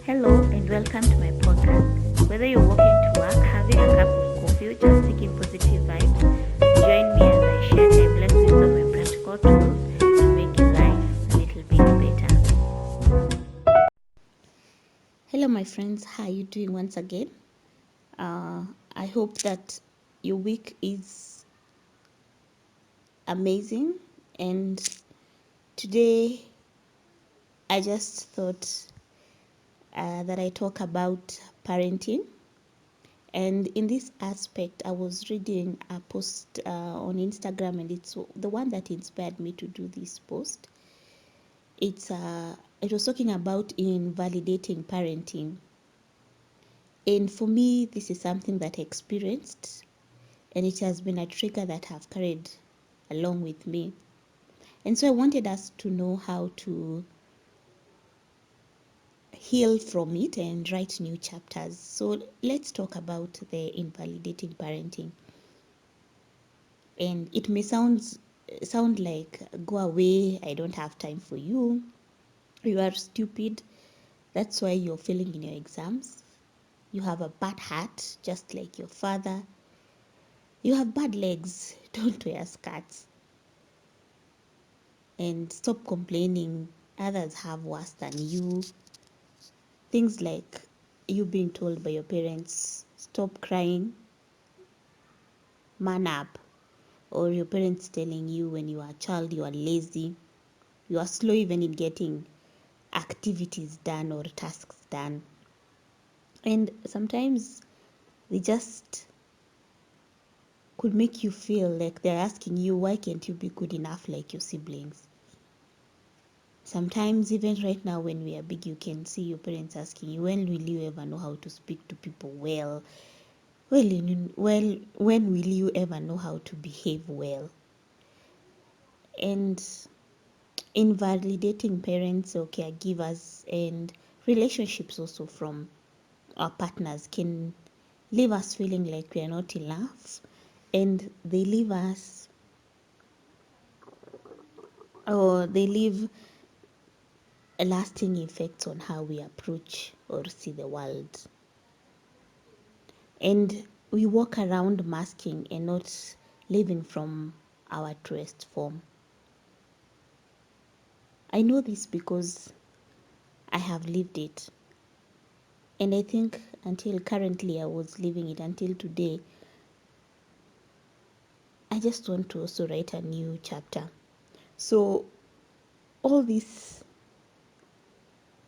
Hello and welcome to my podcast. Whether you're walking to work, having a cup of coffee, or just seeking positive vibes, join me as I share timeless wisdom and practical tools to make your life a little bit better. Hello, my friends. How are you doing once again? I hope that your week is amazing. And today, I just thought that I talk about parenting. And in this aspect, I was reading a post on Instagram, and it's the one that inspired me to do this post. It was talking about invalidating parenting, and for me, this is something that I experienced, and it has been a trigger that I've carried along with me. And so I wanted us to know how to heal from it and write new chapters. So let's talk about the invalidating parenting. And it may sound like, go away, I don't have time for you, you are stupid, that's why you're failing in your exams, you have a bad heart just like your father, you have bad legs, don't wear skirts, and stop complaining, others have worse than you. Things like you being told by your parents, stop crying, man up, or your parents telling you when you are a child you are lazy, you are slow even in getting activities done or tasks done. And sometimes they just could make you feel like they're asking you, why can't you be good enough like your siblings? Sometimes, even right now, when we are big, you can see your parents asking you, when will you ever know how to speak to people well? When will you ever know how to behave well? And invalidating parents or caregivers and relationships also from our partners can leave us feeling like we are not enough, and they leave lasting effects on how we approach or see the world. And we walk around masking and not living from our truest form. I know this because I have lived it. And I think until currently I was living it until today. I just want to also write a new chapter. So all these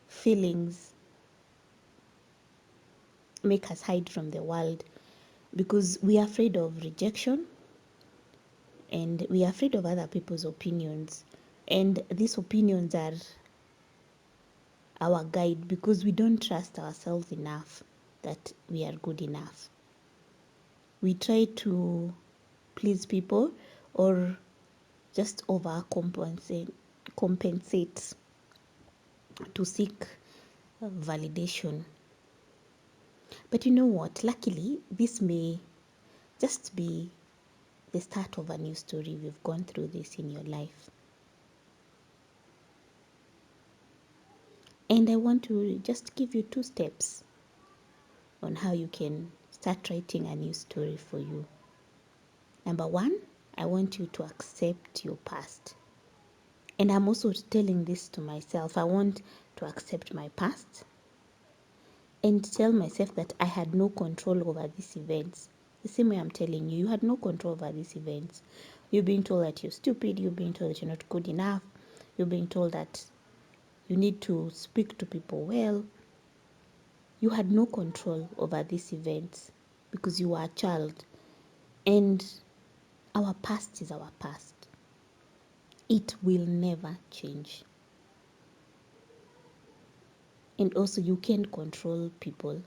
feelings make us hide from the world because we are afraid of rejection and we are afraid of other people's opinions. And these opinions are our guide because we don't trust ourselves enough that we are good enough. We try to please people or just compensate to seek validation. But you know what? Luckily, this may just be the start of a new story. We've gone through this in your life. And I want to just give you 2 steps on how you can start writing a new story for you. Number 1, I want you to accept your past. And I'm also telling this to myself. I want to accept my past and tell myself that I had no control over these events. The same way I'm telling you, you had no control over these events. You're being told that you're stupid, you're being told that you're not good enough, you're being told that you need to speak to people well. You had no control over these events because you were a child. And our past is our past. It will never change. And also, you can't control people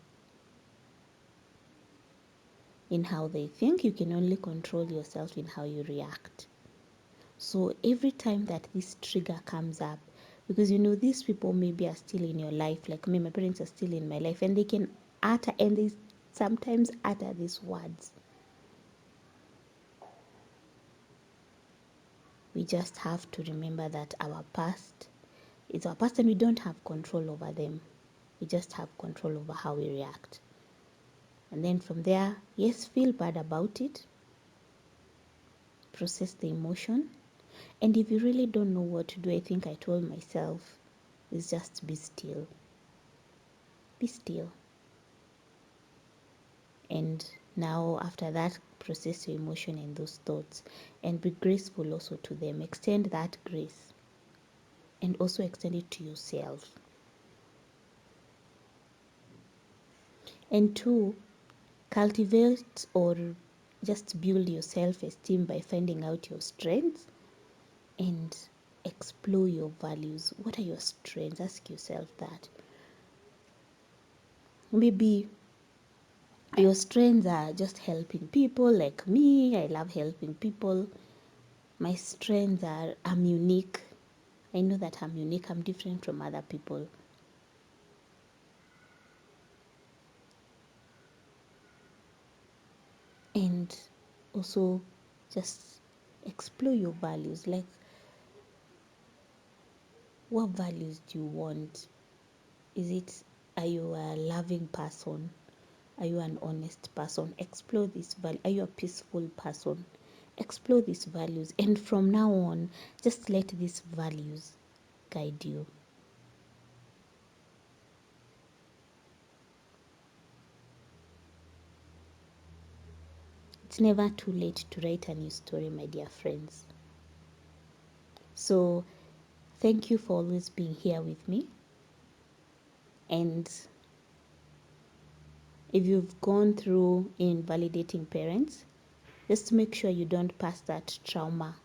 in how they think. You can only control yourself in how you react. So every time that this trigger comes up, because these people maybe are still in your life, like me, my parents are still in my life, and they can they sometimes utter these words. We just have to remember that our past is our past and we don't have control over them. We just have control over how we react. And then from there, yes, feel bad about it, process the emotion. And if you really don't know what to do, I think I told myself, is just be still. Be still. And now, after that, process your emotion and those thoughts and be graceful also to them. Extend that grace and also extend it to yourself. And two, cultivate or just build your self-esteem by finding out your strengths and explore your values. What are your strengths? Ask yourself that. Maybe your strengths are just helping people, like me. I love helping people. My strengths are I'm unique. I know that I'm unique. I'm different from other people. And also just explore your values. Like, what values do you want? Is it, are you a loving person? Are you an honest person? Explore this value. Are you a peaceful person? Explore these values. And from now on, just let these values guide you. It's never too late to write a new story, my dear friends. So, thank you for always being here with me. And if you've gone through invalidating parents, just make sure you don't pass that trauma.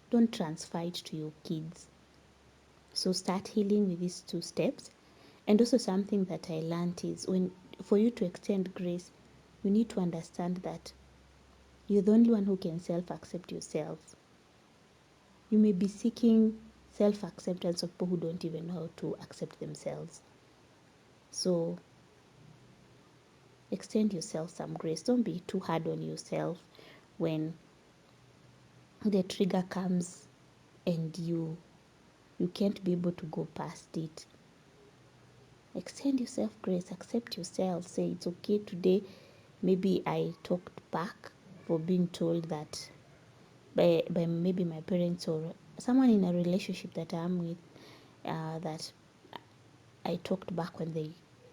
Don't transfer it to your kids. So start healing with these 2 steps. And also something that I learned is for you to extend grace, you need to understand that you're the only one who can self-accept yourself. You may be seeking self-acceptance of people who don't even know how to accept themselves. So extend yourself some grace. Don't be too hard on yourself when the trigger comes and you can't be able to go past it. Extend yourself grace. Accept yourself. Say it's okay today. Maybe I talked back for being told that by maybe my parents or someone in a relationship that I'm with, that I talked back when they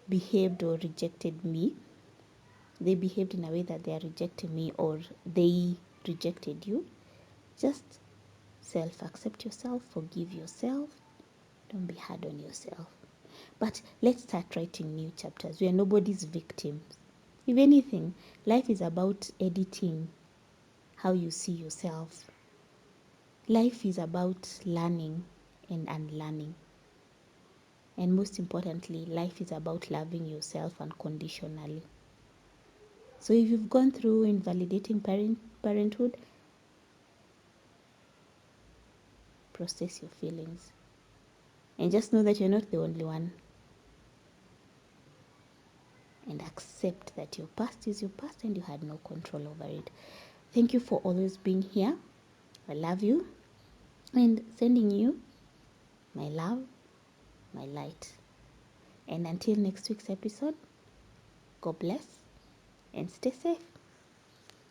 behaved or rejected me. They behaved in a way that they are rejecting me or they rejected you. Just self-accept yourself, forgive yourself. Don't be hard on yourself. But let's start writing new chapters. We are nobody's victims. If anything, life is about editing how you see yourself. Life is about learning and unlearning. And most importantly, life is about loving yourself unconditionally. So if you've gone through invalidating parenthood, process your feelings. And just know that you're not the only one. And accept that your past is your past and you had no control over it. Thank you for always being here. I love you. And sending you my love, my light. And until next week's episode, God bless and stay safe.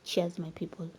Cheers, my people.